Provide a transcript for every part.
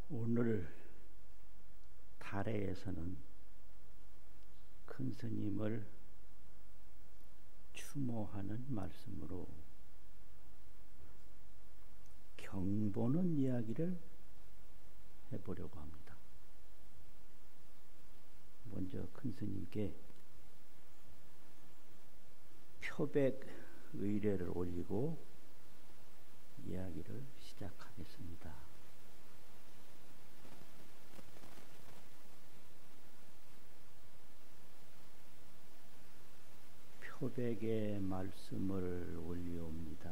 오늘 달에에서는 큰 스님을 추모하는 말씀으로 경보는 이야기를 해보려고 합니다. 먼저 큰 스님께 표백 의례를 올리고 이야기를 시작하겠습니다. 표백의 말씀을 올리옵니다.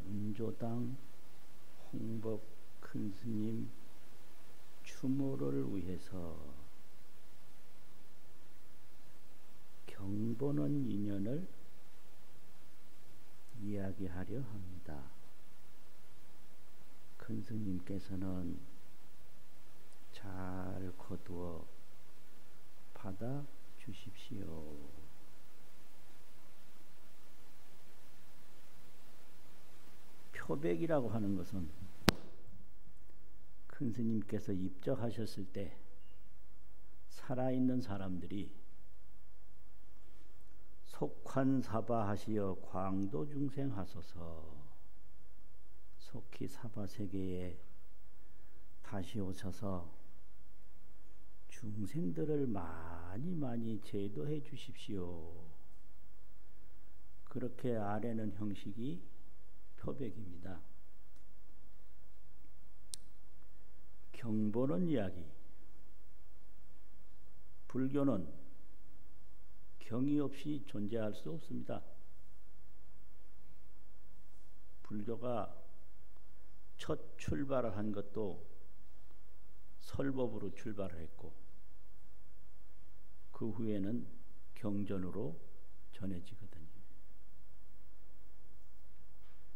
운조당 홍법 큰 스님 추모를 위해서 경보는 인연을 이야기하려 합니다. 큰 스님께서는 잘 거두어 받아 주십시오. 표백이라고 하는 것은 큰 스님께서 입적하셨을 때 살아있는 사람들이 속환사바하시어 광도중생하소서, 속히 사바세계에 다시 오셔서 중생들을 많이 제도해 주십시오. 그렇게 아뢰는 형식이 표백입니다. 경보는 이야기. 불교는 경이 없이 존재할 수 없습니다. 불교가 첫 출발을 한 것도 설법으로 출발을 했고 그 후에는 경전으로 전해지거든요.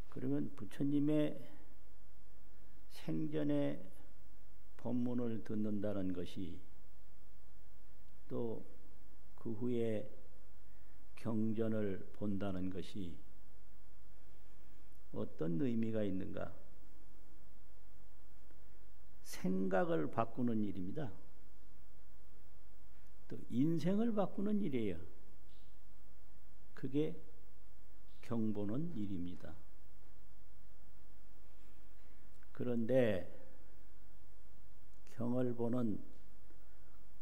그러면 부처님의 생전에 법문을 듣는다는 것이 또 그 후에 경전을 본다는 것이 어떤 의미가 있는가? 생각을 바꾸는 일입니다. 또 인생을 바꾸는 일이에요. 그게 경보는 일입니다. 그런데 경을 보는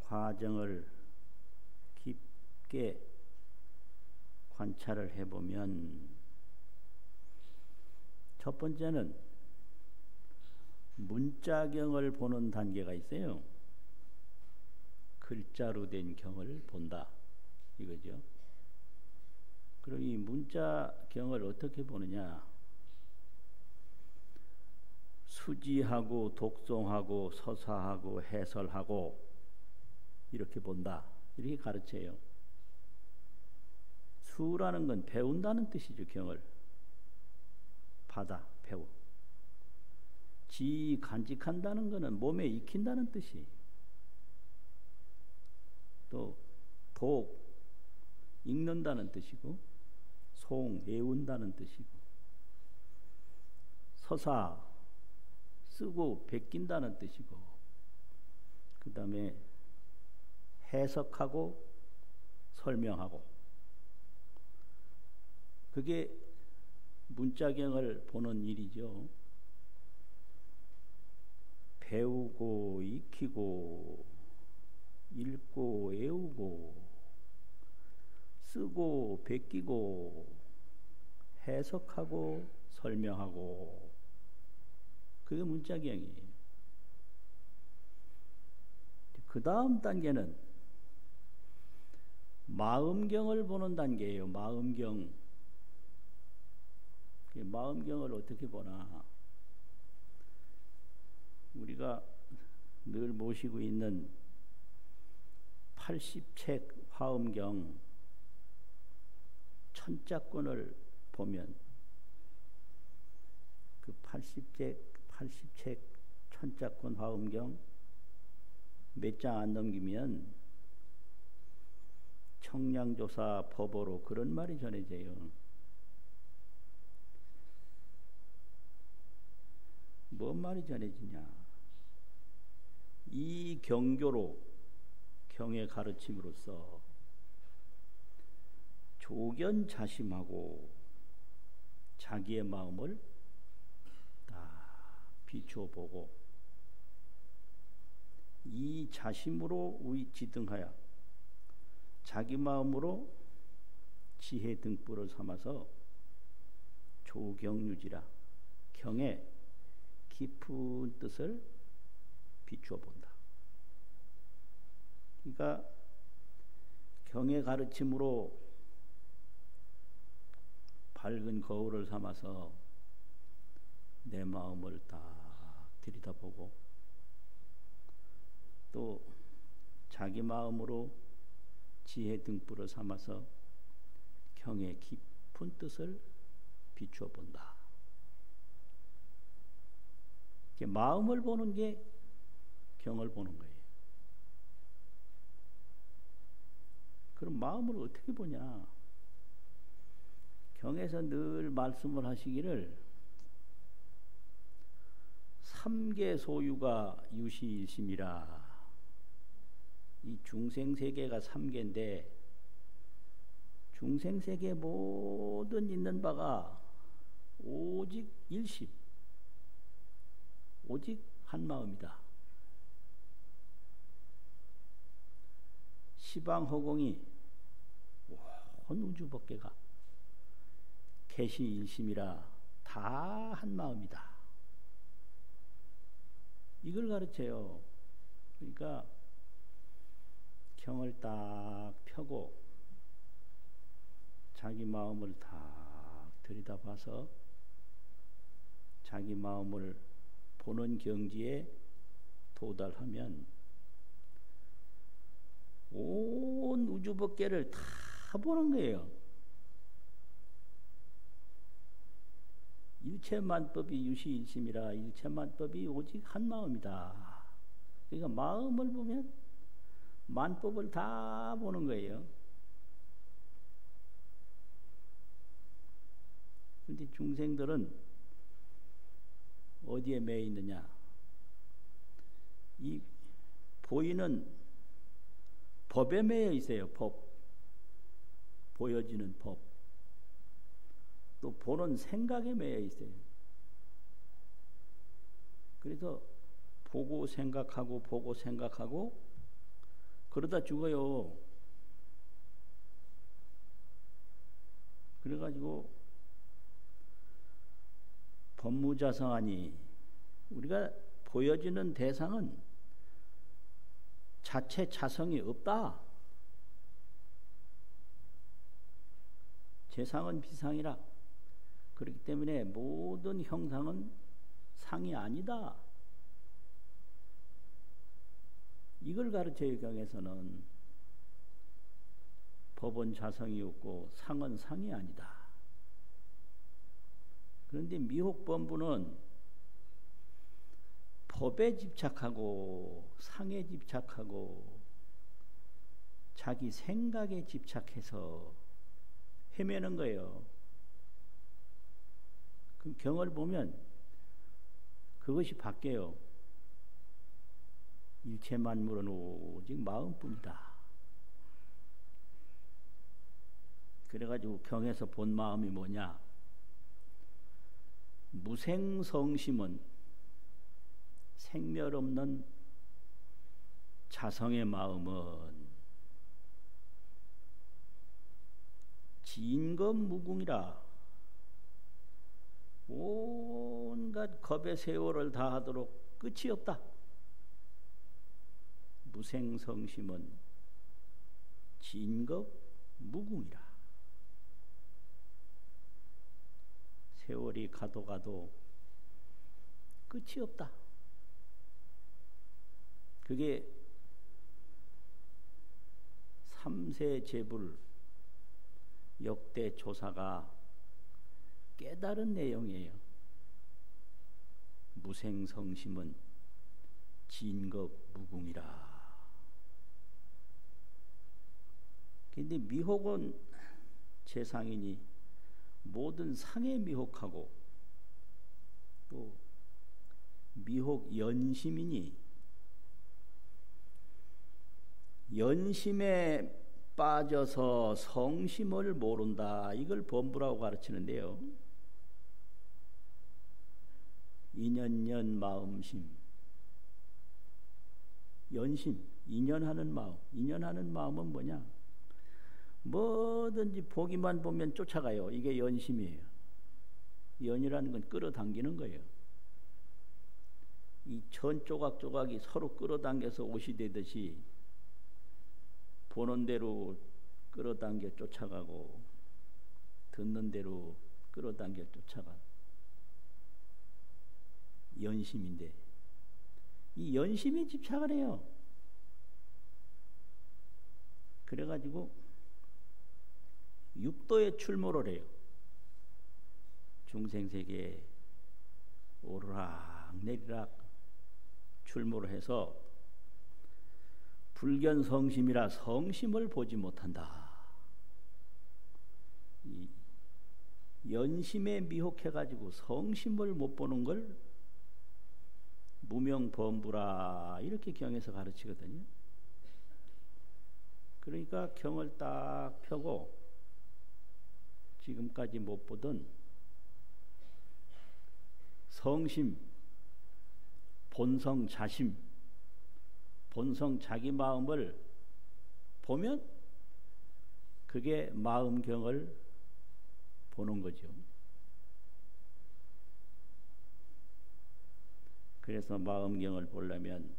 과정을 깊게 관찰을 해보면 첫 번째는 문자경을 보는 단계가 있어요. 글자로 된 경을 본다 이거죠. 그럼 이 문자경을 어떻게 보느냐? 수지하고 독송하고 서사하고 해설하고 이렇게 본다, 이렇게 가르쳐요. 수라는 건 배운다는 뜻이죠. 경을 받아 배워. 지 간직한다는 것은 몸에 익힌다는 뜻이. 또 독 읽는다는 뜻이고, 송 애운다는 뜻이고, 서사 쓰고 베낀다는 뜻이고, 그 다음에 해석하고 설명하고, 그게 문자경을 보는 일이죠. 배우고 익히고 읽고 애우고 쓰고 베끼고 해석하고 설명하고, 그게 문자경이에요. 그 다음 단계는 마음경을 보는 단계예요. 마음경. 마음경을 어떻게 보나? 우리가 늘 모시고 있는 80책 화엄경 천자권을 보면 그 80책 천자권 화엄경 몇 장 안 넘기면 청량조사 법어로 그런 말이 전해져요. 뭔 말이 전해지냐? 이 경교로 경의 가르침으로써 조견자심하고 자기의 마음을 딱 비춰보고 이 자심으로 지등하여 자기 마음으로 지혜 등불을 삼아서 조경유지라 경의 깊은 뜻을 비추어 본다. 그러니까 경의 가르침으로 밝은 거울을 삼아서 내 마음을 딱 들여다보고 또 자기 마음으로 지혜 등불을 삼아서 경의 깊은 뜻을 비추어 본다. 마음을 보는 게 경을 보는 거예요. 그럼 마음을 어떻게 보냐? 경에서 늘 말씀을 하시기를 삼계 소유가 유시일심이라. 이 중생세계가 삼계인데 중생세계 모든 있는 바가 오직 일심, 오직 한 마음이다. 시방허공이 온 우주법계가 개시일심이라 다 한 마음이다. 이걸 가르쳐요. 그러니까 경을 딱 펴고 자기 마음을 딱 들여다봐서 자기 마음을 보는 경지에 도달하면 온 우주법계를 다 보는 거예요. 일체만법이 유시일심이라 일체만법이 오직 한 마음이다. 그러니까 마음을 보면 만법을 다 보는 거예요. 그런데 중생들은 어디에 매여 있느냐? 이 보이는 법에 매여 있어요. 법. 보여지는 법. 또 보는 생각에 매여 있어요. 그래서 보고 생각하고 그러다 죽어요. 그래가지고 법무자성하니 우리가 보여지는 대상은 자체 자성이 없다. 재상은 비상이라. 그렇기 때문에 모든 형상은 상이 아니다. 이걸 가르쳐요. 경에서는 법은 자성이 없고 상은 상이 아니다. 그런데 미혹범부는 법에 집착하고 상에 집착하고 자기 생각에 집착해서 헤매는 거예요. 그럼 경을 보면 그것이 바뀌어요. 일체 만물은 오직 마음뿐이다. 그래가지고 경에서 본 마음이 뭐냐? 무생성심은 생멸 없는 자성의 마음은 진검무궁이라. 온갖 겁의 세월을 다하도록 끝이 없다. 무생성심은 진검무궁이라. 세월이 가도 끝이 없다. 그게 삼세 제불 역대 조사가 깨달은 내용이에요. 무생성심은 진겁무궁이라. 근데 미혹은 재상이니 모든 상에 미혹하고 또 미혹 연심이니 연심에 빠져서 성심을 모른다. 이걸 범부라고 가르치는데요. 인연연 마음심. 연심, 인연하는 마음. 인연하는 마음은 뭐냐? 뭐든지 보기만 보면 쫓아가요. 이게 연심이에요. 연이라는 건 끌어당기는 거예요. 이 천 조각조각이 서로 끌어당겨서 옷이 되듯이 보는 대로 끌어당겨 쫓아가고 듣는 대로 끌어당겨 쫓아가. 연심인데 이 연심에 집착을 해요. 그래가지고 육도에 출몰을 해요. 중생세계에 오르락 내리락 출몰을 해서 불견성심이라 성심을 보지 못한다. 이 연심에 미혹해가지고 성심을 못 보는 걸 무명범부라 이렇게 경에서 가르치거든요. 그러니까 경을 딱 펴고 지금까지 못 보던 성심, 본성 자심, 본성 자기 마음을 보면 그게 마음경을 보는 거죠. 그래서 마음경을 보려면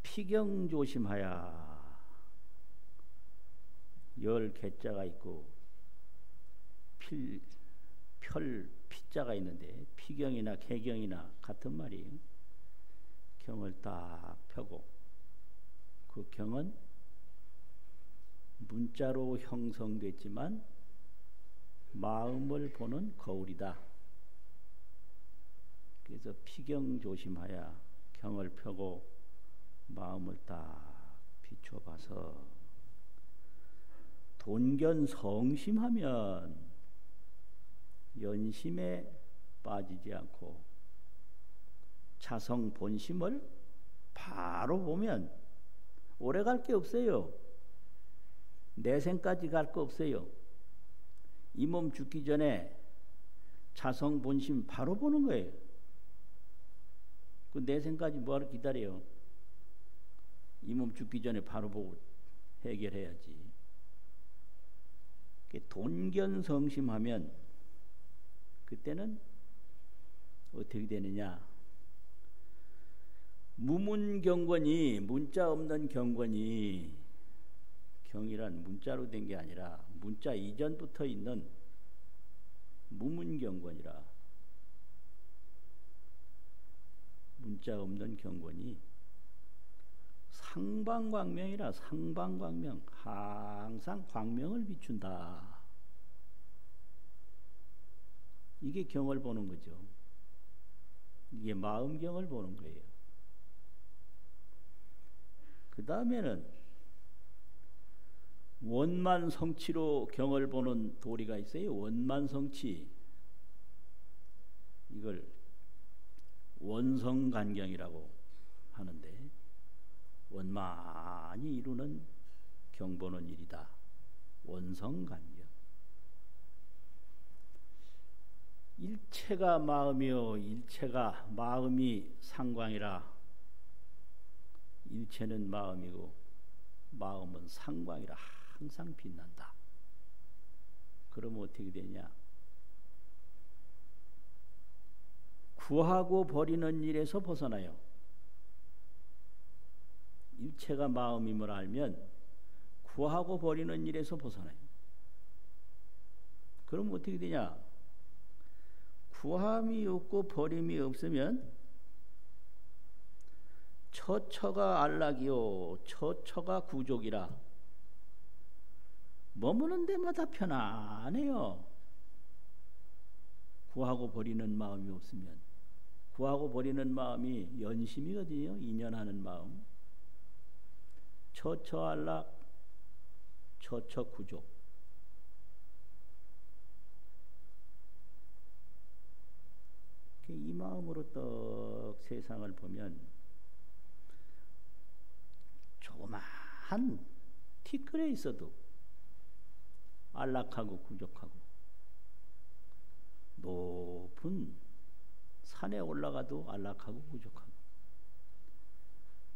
피경 조심하야. 열 개자가 있고 펼 피자가 있는데 피경이나 개경이나 같은 말이에요. 경을 딱 펴고 그 경은 문자로 형성됐지만 마음을 보는 거울이다. 그래서 피경 조심하야 경을 펴고 마음을 딱 비춰봐서 돈견성심하면 연심에 빠지지 않고 자성 본심을 바로 보면 오래 갈 게 없어요. 내생까지 갈 거 없어요. 이 몸 죽기 전에 자성 본심 바로 보는 거예요. 그 내생까지 뭐하러 기다려요? 이 몸 죽기 전에 바로 보고 해결해야지. 돈견성심하면 그때는 어떻게 되느냐? 무문경권이 문자 없는 경권이 경이란 문자로 된 게 아니라 문자 이전부터 있는 무문경권이라 문자 없는 경권이 상방광명이라 상방광명 항상 광명을 비춘다. 이게 경을 보는 거죠. 이게 마음경을 보는 거예요. 그 다음에는 원만성취로 경을 보는 도리가 있어요. 원만성취. 이걸 원성간경이라고 하는데 원만히 이루는 경보는 일이다. 원성간경. 일체가 마음이요 일체가 마음이 상광이라 일체는 마음이고 마음은 상광이라 항상 빛난다. 그러면 어떻게 되냐? 구하고 버리는 일에서 벗어나요. 일체가 마음임을 알면 구하고 버리는 일에서 벗어나요. 그럼 어떻게 되냐? 구함이 없고 버림이 없으면 처처가 안락이요 처처가 구족이라 머무는 데마다 편안해요. 구하고 버리는 마음이 없으면. 구하고 버리는 마음이 연심이거든요. 인연하는 마음. 처처 안락 처처 구족. 이 마음으로 떡 세상을 보면 조그마한 티끌에 있어도 안락하고 구족하고, 높은 산에 올라가도 안락하고 구족하고,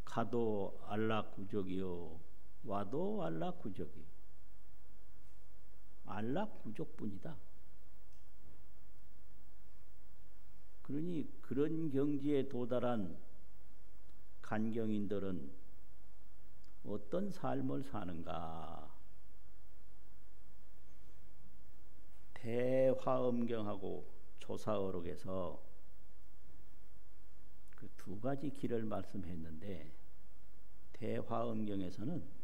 가도 안락구족이요 와도 안락구족이요. 안락구족뿐이다. 그러니 그런 경지에 도달한 간경인들은 어떤 삶을 사는가? 대화엄경하고 조사어록에서 그 두 가지 길을 말씀했는데, 대화엄경에서는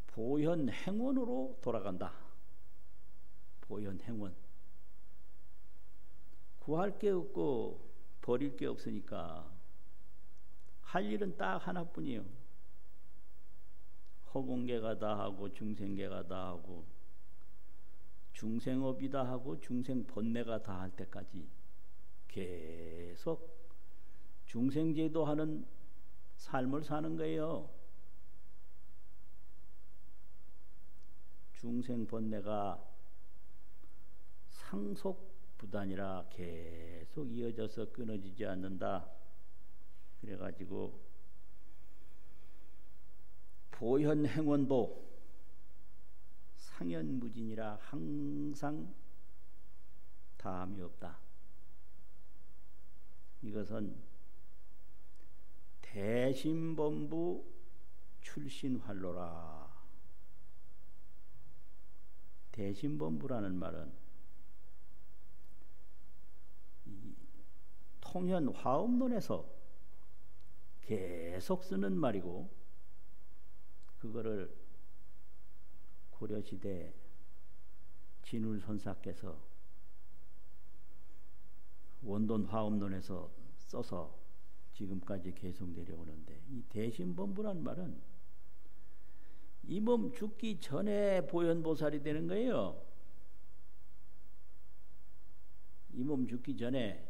보현행원으로 돌아간다. 보현행원. 구할 게 없고 버릴 게 없으니까 할 일은 딱 하나뿐이에요. 허공계가 다 하고 중생계가 다 하고 중생업이다 하고 중생번뇌가 다 할 때까지 계속 중생제도 하는 삶을 사는 거예요. 중생번뇌가 상속부단이라 계속 이어져서 끊어지지 않는다. 그래가지고 보현행원도 상현무진이라 항상 다함이 없다. 이것은 대신범부 출신활로라. 대신범부라는 말은 이 통현 화엄론에서 계속 쓰는 말이고, 그거를 고려시대 진울선사께서 원돈 화엄론에서 써서 지금까지 계속 내려오는데, 이 대신범부란 말은 이 몸 죽기 전에 보현보살이 되는 거예요. 이 몸 죽기 전에.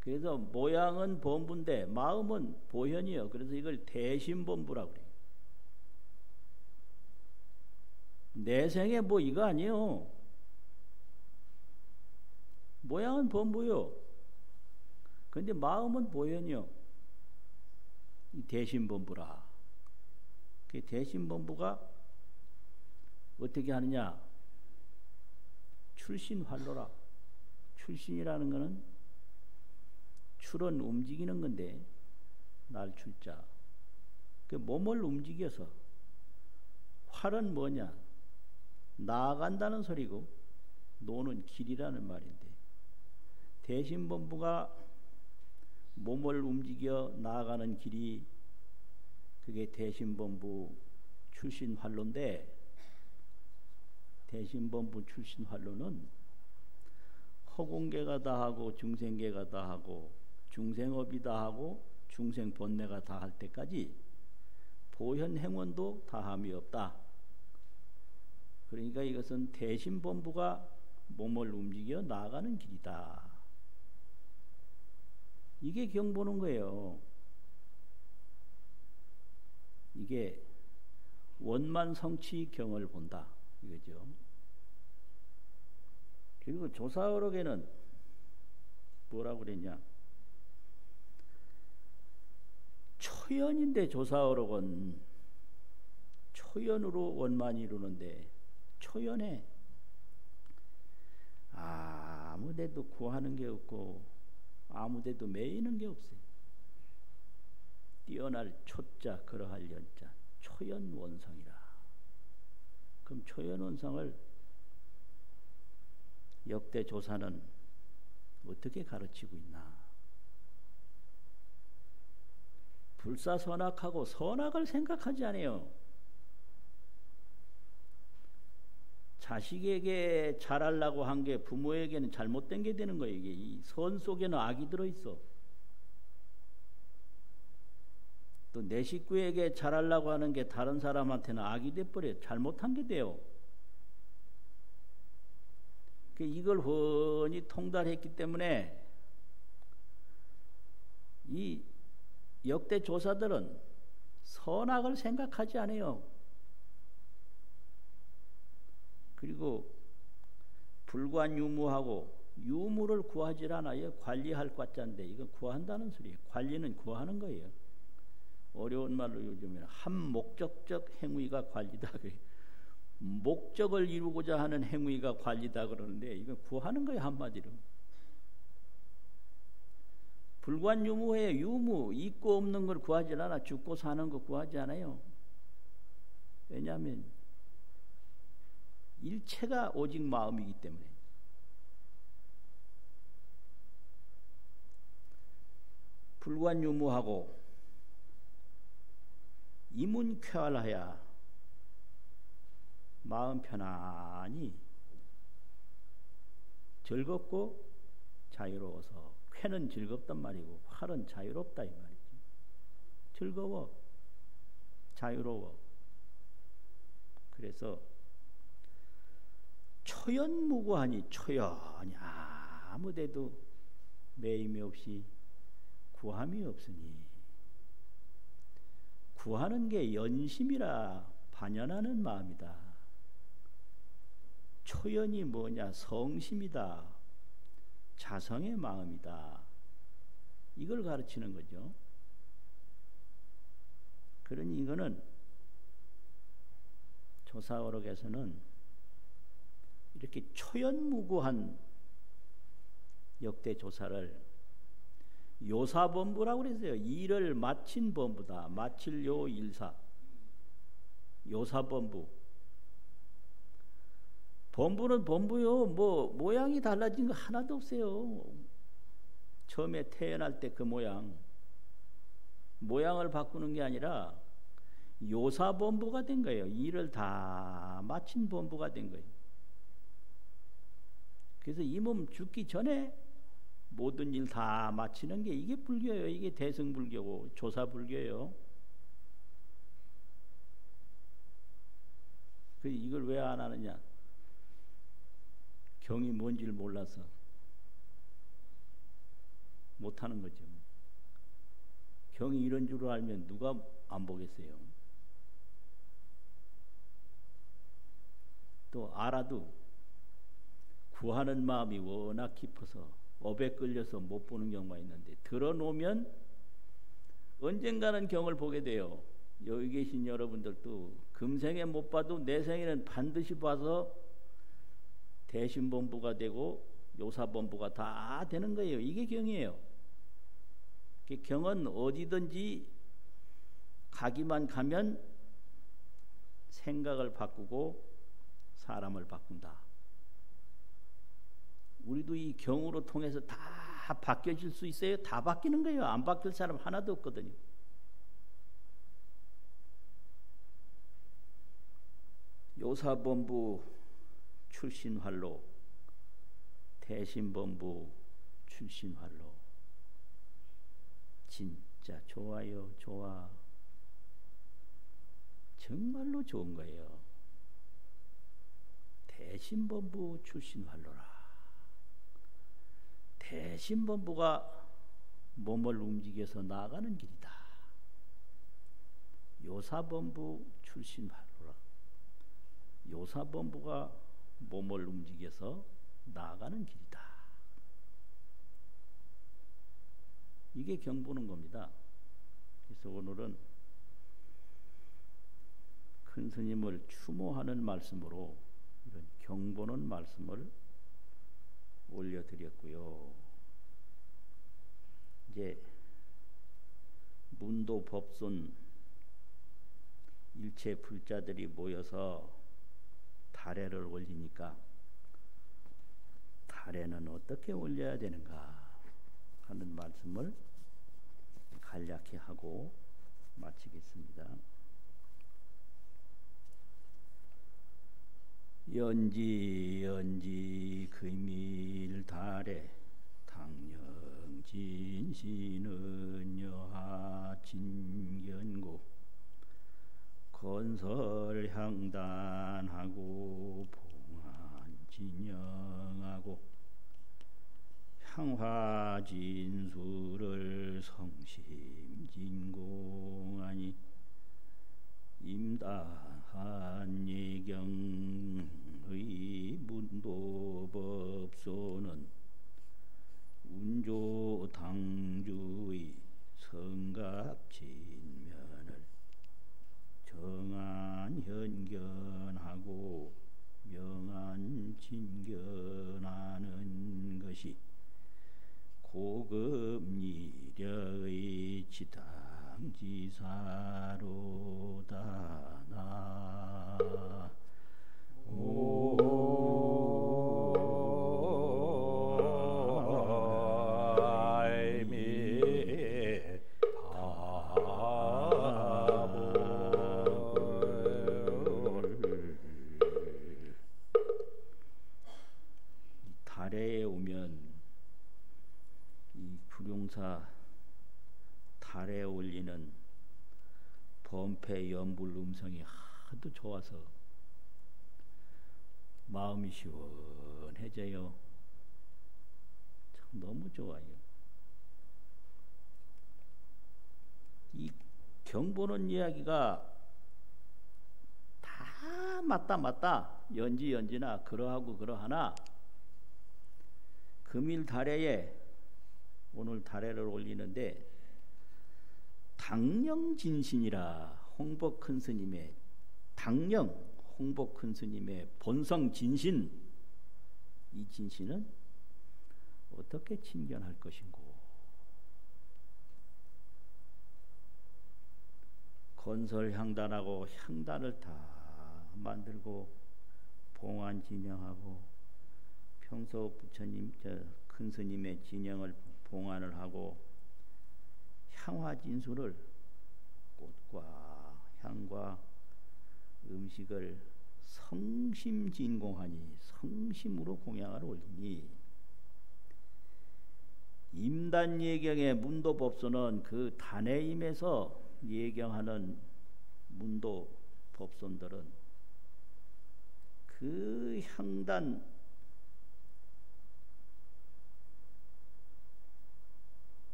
그래서 모양은 범부인데 마음은 보현이요. 그래서 이걸 대신범부라고 그래요. 내생에 뭐 이거 아니에요. 모양은 범부요. 그런데 마음은 보현이요. 이 대신범부라. 그 대신범부가 어떻게 하느냐? 출신활로라. 출신이라는 것은 출은 움직이는 건데, 날 출자. 그 몸을 움직여서, 활은 뭐냐? 나아간다는 소리고 노는 길이라는 말인데, 대신범부가 몸을 움직여 나아가는 길이 그게 대신범부 출신활로인데, 대신범부 출신활로는 허공계가 다 하고 중생계가 다 하고 중생업이 다 하고 중생번뇌가 다 할 때까지 보현행원도 다함이 없다. 그러니까 이것은 대신범부가 몸을 움직여 나아가는 길이다. 이게 경 보는 거예요. 이게 원만성취 경을 본다 이거죠. 그리고 조사어록에는 뭐라고 그랬냐? 초연인데 조사어록은 초연으로 원만이 이루는데, 초연에 아무데도 구하는 게 없고 아무데도 매이는 게 없어요. 뛰어날 초자 그러할 연자 초연원성이라. 그럼 초연원성을 역대 조사는 어떻게 가르치고 있나? 불사선악하고 선악을 생각하지 않아요. 자식에게 잘하려고 한 게 부모에게는 잘못된 게 되는 거예요. 이게 이 선 속에는 악이 들어있어. 또 내 식구에게 잘하려고 하는 게 다른 사람한테는 악이 돼버려요. 잘못한 게 돼요. 이걸 훤히 통달했기 때문에 이 역대 조사들은 선악을 생각하지 않아요. 그리고 불관유무하고 유무를 구하지 않아요. 관리할 과자인데 이거 구한다는 소리예요. 관리는 구하는 거예요. 어려운 말로 요즘에는 한목적적 행위가 관리다. 목적을 이루고자 하는 행위가 관리다 그러는데 이거 구하는 거예요. 한마디로. 불관유무에 유무 있고 없는 걸 구하지 않아. 죽고 사는 거 구하지 않아요. 왜냐하면 일체가 오직 마음이기 때문에. 불관유무하고 이문쾌활하야 마음 편안히 즐겁고 자유로워서 쾌는 즐겁단 말이고 활은 자유롭다 이 말이지. 즐거워 자유로워. 그래서 초연무구하니 초연히 아무데도 매임이 없이 구함이 없으니 구하는 게 연심이라 반연하는 마음이다. 초연이 뭐냐? 성심이다. 자성의 마음이다. 이걸 가르치는 거죠. 그러니 이거는 조사어록에서는 이렇게 초연무구한 역대 조사를 요사범부라고 그랬어요. 일을 마친 범부다. 마칠 요 일사. 요사범부. 범부는 범부요. 뭐 모양이 달라진 거 하나도 없어요. 처음에 태어날 때 그 모양을 바꾸는 게 아니라 요사범부가 된 거예요. 일을 다 마친 범부가 된 거예요. 그래서 이 몸 죽기 전에 모든 일 다 마치는 게 이게 불교예요. 이게 대승불교고 조사불교예요. 이걸 왜 안 하느냐? 경이 뭔지를 몰라서 못하는 거죠. 경이 이런 줄 알면 누가 안 보겠어요? 또 알아도 구하는 마음이 워낙 깊어서 업에 끌려서 못 보는 경우가 있는데 들어놓으면 언젠가는 경을 보게 돼요. 여기 계신 여러분들도 금생에 못 봐도 내생에는 반드시 봐서 대신범부가 되고 요사범부가 다 되는 거예요. 이게 경이에요. 경은 어디든지 가기만 가면 생각을 바꾸고 사람을 바꾼다. 우리도 이 경으로 통해서 다 바뀌어질 수 있어요? 다 바뀌는 거예요. 안 바뀔 사람 하나도 없거든요. 요사범부 출신활로, 대신범부 출신활로. 진짜 좋아요. 좋아. 정말로 좋은 거예요. 대신범부 출신활로라. 대신범부가 몸을 움직여서 나아가는 길이다. 요사범부 출신활로라. 요사범부가 몸을 움직여서 나아가는 길이다. 이게 경 보는 겁니다. 그래서 오늘은 큰 스님을 추모하는 말씀으로 이런 경 보는 말씀을 올려드렸고요. 이제 문도 법순 일체 불자들이 모여서 달해를 올리니까 달해는 어떻게 올려야 되는가 하는 말씀을 간략히 하고 마치겠습니다. 연지 금일 달에 당령 진시는 여하 진견고 건설 향단하고 봉안 진영하고 향화진수를 성심진공하니 임다한 예경의 문도법소는 운조당주의 성각진면을 정안현견하고 명안진견하는 것이 고급리력의 지당지사로다. 나 달에 오면 이 불용사 달에 올리는 범패 연불 음성이 하도 좋아서 마음이 시원해져요. 참 너무 좋아요. 이 경보는 이야기가 다 맞다 연지나 그러하고 그러하나 금일 달해에 오늘 달해를 올리는데 당령진신이라 홍보 큰 스님의 당령 홍보 큰 스님의 본성 진신, 이 진신은 어떻게 친견할 것인고, 건설 향단하고 향단을 다 만들고 봉안 진영하고 평소 부처님 큰 스님의 진영을 봉안을 하고 향화진수를 꽃과 향과 음식을 성심진공하니 성심으로 공양을 올리니 임단예경의 문도법소는 그 단해임에서 예경하는 문도법손들은 그 향단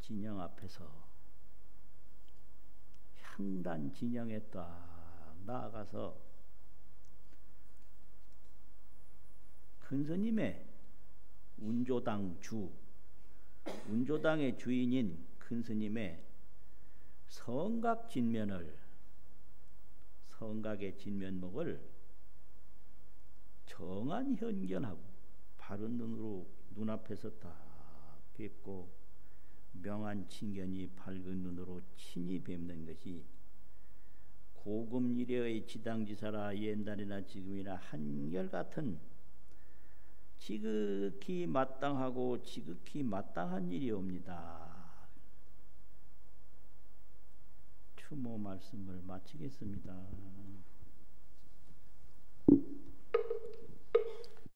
진영 앞에서 향단 진영에 딱 나아가서 큰스님의 운조당 주, 운조당의 주인인 큰스님의 성각 진면을, 성각의 진면목을 정한 현견하고 바른 눈으로 눈앞에서 딱 뵙고 명한 친견이 밝은 눈으로 친히 뵙는 것이 고금이려의 지당지사라 옛날이나 지금이나 한결같은 지극히 마땅하고 지극히 마땅한 일이옵니다. 추모 말씀을 마치겠습니다.